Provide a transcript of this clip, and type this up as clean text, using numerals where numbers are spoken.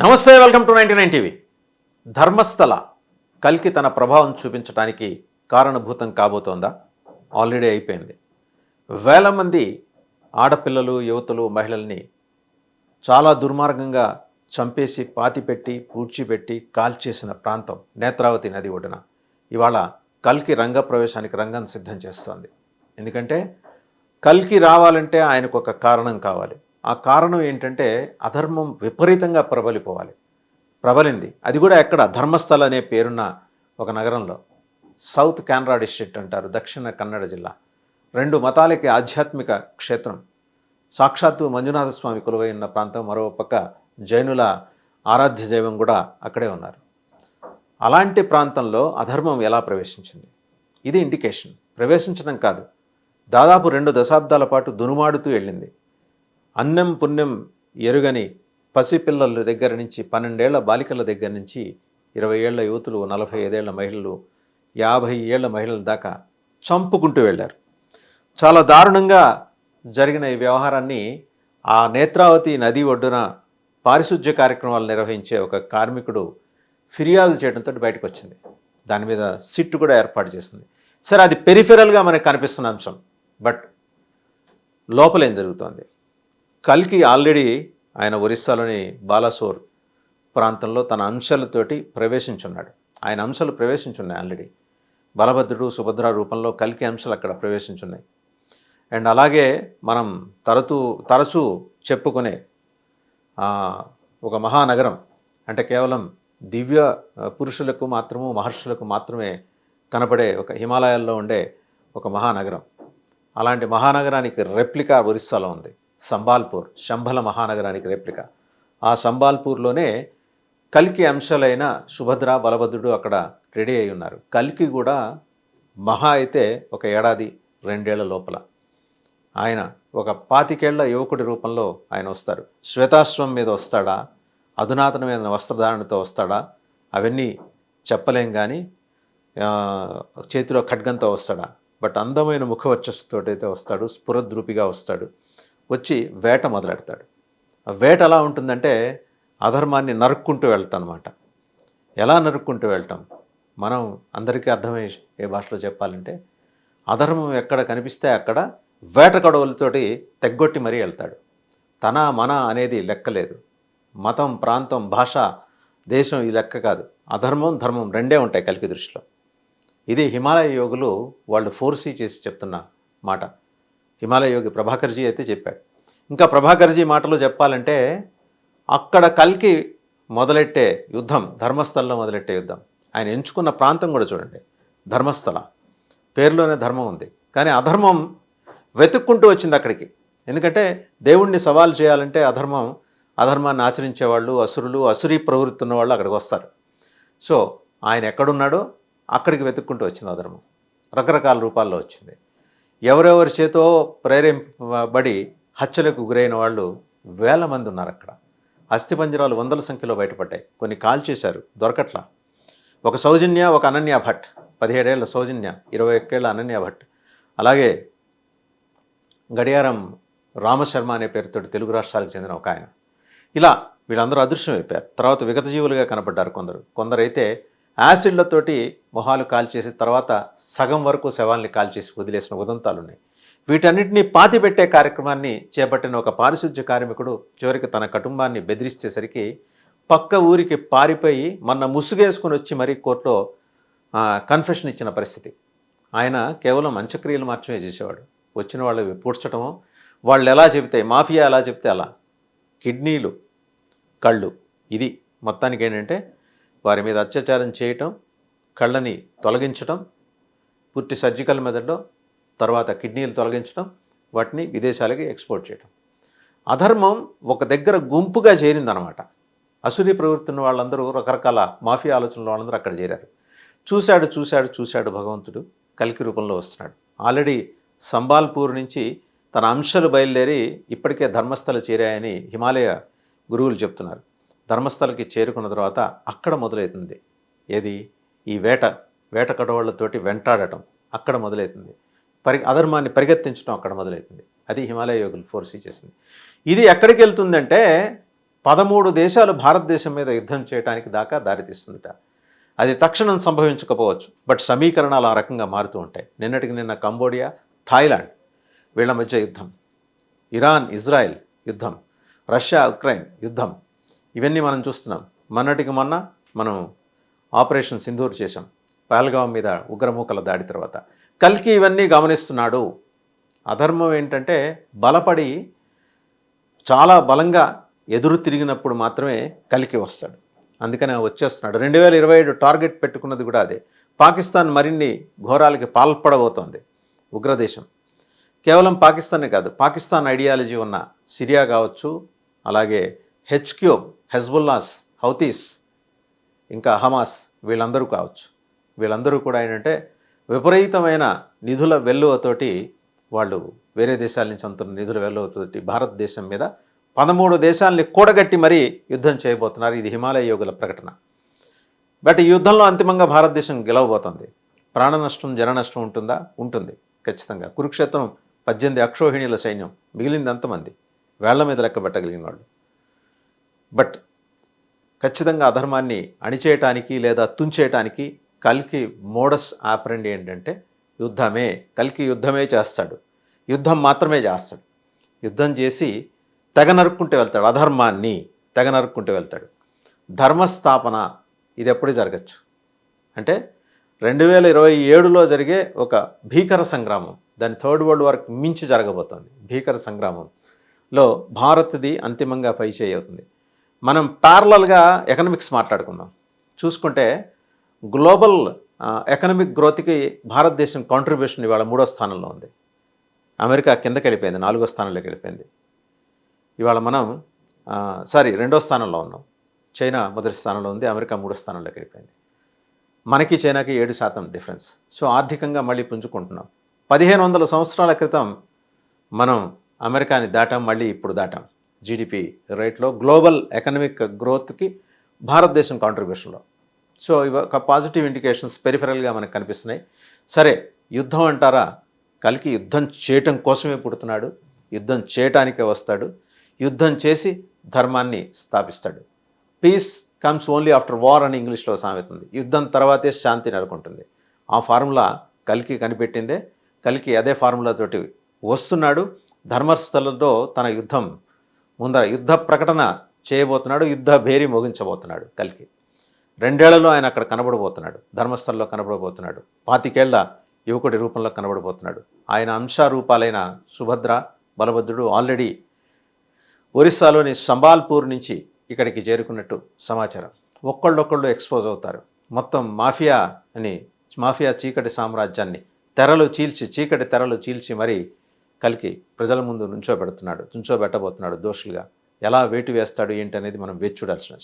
నమస్తే, welcome to 99 TV. Dharmasthala కల్కి తన ప్రభావం చూపించడానికి కారణభూతం కాబోతోందా? ఆల్రెడీ అయిపోయింది. వేల మంది ఆడపిల్లలు, యువతులు, మహిళల్ని చాలా దుర్మార్గంగా చంపేసి పాతిపెట్టి, పూడ్చిపెట్టి కాల్చేసిన ప్రాంతం నేత్రావతి నది ఒడ్డున ఇవాళ కల్కి రంగప్రవేశానికి రంగం సిద్ధం చేస్తోంది. ఎందుకంటే కల్కి రావాలంటే ఆయనకు ఒక కారణం కావాలి. ఆ కారణం ఏంటంటే అధర్మం విపరీతంగా ప్రబలింది. అది కూడా ఎక్కడ? ధర్మస్థల అనే పేరున్న ఒక నగరంలో. సౌత్ కానరా డిస్ట్రిక్ట్ అంటారు, దక్షిణ కన్నడ జిల్లా. రెండు మతాలకి ఆధ్యాత్మిక క్షేత్రం. సాక్షాత్తు మంజునాథ స్వామి కొలువై ఉన్న ప్రాంతం. మరో పక్క జైనుల ఆరాధ్య దైవం కూడా అక్కడే ఉన్నారు. అలాంటి ప్రాంతంలో అధర్మం ఎలా ప్రవేశించింది? ఇది ఇండికేషన్. ప్రవేశించడం కాదు, దాదాపు 2 దశాబ్దాల పాటు దునుమాడుతూ వెళ్ళింది. అన్నం పుణ్యం ఎరుగని పసిపిల్లల దగ్గర నుంచి, 12 ఏళ్ల బాలికల దగ్గర నుంచి 20 ఏళ్ల యువతులు, 45 ఏళ్ల మహిళలు, 50 ఏళ్ల మహిళల దాకా చంపుకుంటూ వెళ్ళారు. చాలా దారుణంగా జరిగిన ఈ వ్యవహారాన్ని ఆ నేత్రావతి నది ఒడ్డున పారిశుధ్య కార్యక్రమాలు నిర్వహించే ఒక కార్మికుడు ఫిర్యాదు చేయడంతో బయటకు వచ్చింది. దాని మీద సిట్ కూడా ఏర్పాటు చేసింది. సరే, అది పెరిఫెరల్గా మనకు కనిపిస్తున్న అంశం. బట్ లోపల ఏం జరుగుతోంది? కల్కి ఆల్రెడీ ఆయన ఒరిస్సాలోని బాలాసోర్ ప్రాంతంలో తన అంశాలతోటి ప్రవేశించున్నాడు. ఆయన అంశాలు ప్రవేశించున్నాయి ఆల్రెడీ. బలభద్రుడు, సుభద్ర రూపంలో కల్కి అంశాలు అక్కడ ప్రవేశించున్నాయి. అండ్ అలాగే మనం తరచూ చెప్పుకునే ఒక మహానగరం, అంటే కేవలం దివ్య పురుషులకు మాత్రము, మహర్షులకు మాత్రమే కనపడే ఒక హిమాలయాల్లో ఉండే ఒక మహానగరం. అలాంటి మహానగరానికి రెప్లికా ఒరిస్సాలో ఉంది. సంబాల్పూర్, శంభల మహానగరానికి రెప్లికా. ఆ సంబాల్పూర్లోనే కల్కి అంశాలైన సుభద్ర, బలభద్రుడు అక్కడ రెడీ అయి ఉన్నారు. కల్కి కూడా మహా అయితే ఒక 1-2 ఏళ్ల లోపల ఆయన ఒక 25 ఏళ్ల యువకుడి రూపంలో ఆయన వస్తారు. శ్వేతాశ్వం మీద వస్తాడా, అధునాతనమైన వస్త్రధారణతో వస్తాడా, అవన్నీ చెప్పలేం. కానీ చేతిలో ఖడ్గంతో వస్తాడా? బట్ అందమైన ముఖవర్చస్సుతోటైతే వస్తాడు. స్ఫురద్రూపిగా వస్తాడు. వచ్చి వేట మొదలెడతాడు. ఆ వేట ఎలా ఉంటుందంటే అధర్మాన్ని నరుక్కుంటూ వెళ్ళటం అనమాట. ఎలా నరుక్కుంటూ వెళ్ళటం? మనం అందరికీ అర్థమయ్యే భాషలో చెప్పాలంటే, అధర్మం ఎక్కడ కనిపిస్తే అక్కడ వేట కడవలతోటి తెగ్గొట్టి మరీ వెళ్తాడు. తన మన అనేది లెక్కలేదు. మతం, ప్రాంతం, భాష, దేశం ఈ లెక్క కాదు. అధర్మం, ధర్మం రెండే ఉంటాయి కల్కి దృష్టిలో. ఇది హిమాలయ యోగులు వాళ్ళు ఫోర్సీ చేసి చెప్తున్న మాట. హిమాలయ యోగి ప్రభాకర్జీ అయితే చెప్పాడు. ఇంకా ప్రభాకర్జీ మాటలో చెప్పాలంటే, అక్కడ కల్కి మొదలెట్టే యుద్ధం ధర్మస్థలంలో మొదలెట్టే యుద్ధం. ఆయన ఎంచుకున్న ప్రాంతం కూడా చూడండి, ధర్మస్థల. పేరులోనే ధర్మం ఉంది, కానీ అధర్మం వెతుక్కుంటూ వచ్చింది అక్కడికి. ఎందుకంటే దేవుణ్ణి సవాల్ చేయాలంటే అధర్మాన్ని ఆచరించేవాళ్ళు, అసురులు, అసురీ ప్రవృత్తి ఉన్న వాళ్ళు అక్కడికి వస్తారు. సో ఆయన ఎక్కడున్నాడో అక్కడికి వెతుక్కుంటూ వచ్చింది అధర్మం. రకరకాల రూపాల్లో వచ్చింది. ఎవరెవరి చేతో ప్రేరేపబడి హత్యలకు గురైన వాళ్ళు వేల మంది ఉన్నారు అక్కడ. అస్థిపంజరాలు 100ల సంఖ్యలో బయటపడ్డాయి. కొన్ని కాల్చేశారు, దొరకట్లా. ఒక సౌజన్య, ఒక అనన్య భట్, 17 ఏళ్ల సౌజన్య, 21 ఏళ్ల అనన్య భట్, అలాగే గడియారం రామశర్మ అనే పేరుతో తెలుగు రాష్ట్రాలకు చెందిన ఒక ఆయన. ఇలా వీళ్ళందరూ అదృశ్యం అయిపోయారు. తర్వాత విగతజీవులుగా కనపడ్డారు కొందరైతే యాసిడ్లతోటి మొహాలు కాల్చేసి తర్వాత సగం వరకు శవాల్ని కాల్చేసి వదిలేసిన ఉదంతాలు ఉన్నాయి. వీటన్నిటిని పాతిపెట్టే కార్యక్రమాన్ని చేపట్టిన ఒక పారిశుధ్య కార్మికుడు చివరికి తన కుటుంబాన్ని బెదిరిస్తేసరికి పక్క ఊరికి పారిపోయి మొన్న ముసుగేసుకుని వచ్చి మరీ కోర్టులో కన్ఫెషన్ ఇచ్చిన పరిస్థితి. ఆయన కేవలం అంత్యక్రియలు మాత్రమే చేసేవాడు. వచ్చిన వాళ్ళు పూడ్చటము, వాళ్ళు ఎలా చెబితే, మాఫియా ఎలా చెప్తే అలా. కిడ్నీలు, కళ్ళు, ఇది మొత్తానికి ఏంటంటే వారి మీద అత్యాచారం చేయటం, కళ్ళని తొలగించటం, పూర్తి సర్జికల్ మెథడ్లో, తర్వాత కిడ్నీలు తొలగించడం, వాటిని విదేశాలకి ఎక్స్పోర్ట్ చేయడం. అధర్మం ఒక దగ్గర గుంపుగా చేరిందనమాట. అసురీ ప్రవృత్తి ఉన్న వాళ్ళందరూ, రకరకాల మాఫియా ఆలోచనల వాళ్ళందరూ అక్కడ చేరారు. చూశాడు భగవంతుడు కల్కి రూపంలో వస్తున్నాడు. ఆల్రెడీ సంబాల్పూర్ నుంచి తన అంశాలు బయలుదేరి ఇప్పటికే ధర్మస్థల చేరాయని హిమాలయ గురువులు చెప్తున్నారు. ధర్మస్థలకి చేరుకున్న తర్వాత అక్కడ మొదలవుతుంది ఏది? ఈ వేట కడవళ్లతోటి వెంటాడటం అక్కడ మొదలవుతుంది. అధర్మాన్ని పరిగెత్తించడం అక్కడ మొదలవుతుంది. అది హిమాలయ యోగులు ఫోర్సీ చేసింది. ఇది ఎక్కడికి వెళ్తుందంటే 13 దేశాలు భారతదేశం మీద యుద్ధం చేయడానికి దాకా దారితీస్తుందట. అది తక్షణం సంభవించకపోవచ్చు, బట్ సమీకరణాలు ఆ రకంగా మారుతూ ఉంటాయి. నిన్నటికి నిన్న కంబోడియా, థాయిలాండ్ వీళ్ళ మధ్య యుద్ధం, ఇరాన్ ఇజ్రాయెల్ యుద్ధం, రష్యా ఉక్రెయిన్ యుద్ధం, ఇవన్నీ మనం చూస్తున్నాం. మొన్నటికి మొన్న మనం ఆపరేషన్ సింధూర్ చేశాం, పహల్గాం మీద ఉగ్రమూకల దాడి తర్వాత. కల్కి ఇవన్నీ గమనిస్తున్నాడు. అధర్మం ఏంటంటే బలపడి చాలా బలంగా ఎదురు తిరిగినప్పుడు మాత్రమే కల్కి వస్తాడు. అందుకనే వచ్చేస్తున్నాడు. 2027 టార్గెట్ పెట్టుకున్నది కూడా అదే. పాకిస్తాన్ మరిన్ని ఘోరాలకి పాల్పడబోతోంది. ఉగ్రదేశం కేవలం పాకిస్తానే కాదు, పాకిస్తాన్ ఐడియాలజీ ఉన్న సిరియా కావచ్చు, అలాగే హెచ్క్యూబ్, హెజ్బుల్లాస్, హౌతీస్, ఇంకా హమాస్, వీళ్ళందరూ కావచ్చు. వీళ్ళందరూ కూడా ఏంటంటే విపరీతమైన నిధుల వెల్లువతోటి వాళ్ళు వేరే దేశాల నుంచి అందుతున్న నిధుల వెల్లువతోటి భారతదేశం మీద 13 దేశాలని కూడగట్టి మరీ యుద్ధం చేయబోతున్నారు. ఇది హిమాలయ యోగుల ప్రకటన. బట్ ఈ యుద్ధంలో అంతిమంగా భారతదేశం గెలవబోతోంది. ప్రాణ నష్టం, జన నష్టం ఉంటుందా? ఉంటుంది ఖచ్చితంగా. కురుక్షేత్రం 18 అక్షోహిణీల సైన్యం, మిగిలింది ఎంతమంది? వేళ్ల మీద లెక్క పెట్టగలిగిన వాళ్ళు. బట్ ఖచ్చితంగా అధర్మాన్ని అణిచేయటానికి లేదా తుంచేయటానికి కల్కి మోడస్ ఆపరెండి ఏంటంటే యుద్ధమే. కల్కి యుద్ధమే చేస్తాడు, యుద్ధం మాత్రమే చేస్తాడు. యుద్ధం చేసి తెగ నరుక్కుంటూ వెళ్తాడు, అధర్మాన్ని తెగ నరుక్కుంటూ వెళ్తాడు. ధర్మస్థాపన ఇది ఎప్పుడు జరగచ్చు అంటే 2027లో జరిగే ఒక భీకర సంగ్రామం, దాని థర్డ్ వరల్డ్ వార్కి మించి జరగబోతోంది. భీకర సంగ్రామంలో భారత్ది అంతిమంగా పైచేయి అవుతుంది. మనం ప్యారలల్గా ఎకనామిక్స్ మాట్లాడుకుందాం. చూసుకుంటే గ్లోబల్ ఎకనామిక్ గ్రోత్కి భారతదేశం కాంట్రిబ్యూషన్ ఇవాళ 3వ స్థానంలో ఉంది. అమెరికా కిందకి వెళ్ళిపోయింది, 4వ స్థానంలోకి వెళ్ళిపోయింది. ఇవాళ మనం 2వ స్థానంలో ఉన్నాం. చైనా మొదటి స్థానంలో ఉంది, అమెరికా 3వ స్థానంలోకి వెళ్ళిపోయింది. మనకి చైనాకి 7% డిఫరెన్స్. సో ఆర్థికంగా మళ్ళీ పుంజుకుంటున్నాం. 1500 సంవత్సరాల క్రితం మనం అమెరికాని దాటాం, మళ్ళీ ఇప్పుడు దాటాం. జీడిపి రేట్లో గ్లోబల్ ఎకనామిక్ గ్రోత్కి భారతదేశం కాంట్రిబ్యూషన్లో. సో ఇవి ఒక పాజిటివ్ ఇండికేషన్స్ పెరిఫెరల్గా మనకు కనిపిస్తున్నాయి. సరే, యుద్ధం అంటారా? కల్కి యుద్ధం చేయటం కోసమే పుడుతున్నాడు, యుద్ధం చేయటానికే వస్తాడు, యుద్ధం చేసి ధర్మాన్ని స్థాపిస్తాడు. Peace comes only after war అని ఇంగ్లీష్లో సామెత ఉంది. యుద్ధం తర్వాతే శాంతి నెలకొంటుంది. ఆ ఫార్ములా కల్కి కనిపెట్టిందే. కల్కి అదే ఫార్ములాతోటి వస్తున్నాడు. ధర్మస్థలంలో తన యుద్ధం ముందర యుద్ధ ప్రకటన చేయబోతున్నాడు, యుద్ధ భేరి మోగించబోతున్నాడు కల్కి. 2 ఏళ్లలో ఆయన అక్కడ కనబడబోతున్నాడు, ధర్మస్థలంలో కనబడబోతున్నాడు. 25 ఏళ్ల యువకుడి రూపంలో కనబడబోతున్నాడు. ఆయన అంశారూపాలైన సుభద్ర, బలభద్రుడు ఆల్రెడీ ఒరిస్సాలోని సంబాల్పూర్ నుంచి ఇక్కడికి చేరుకున్నట్టు సమాచారం. ఒక్కళ్ళొక్కళ్ళు ఎక్స్పోజ్ అవుతారు. మొత్తం మాఫియా చీకటి సామ్రాజ్యాన్ని చీకటి తెరలు చీల్చి మరీ కల్కి ప్రజల ముందు నుంచోబెట్టబోతున్నాడు దోషులుగా. ఎలా వేటు వేస్తాడు ఏంటి అనేది మనం వేచి చూడాల్సిన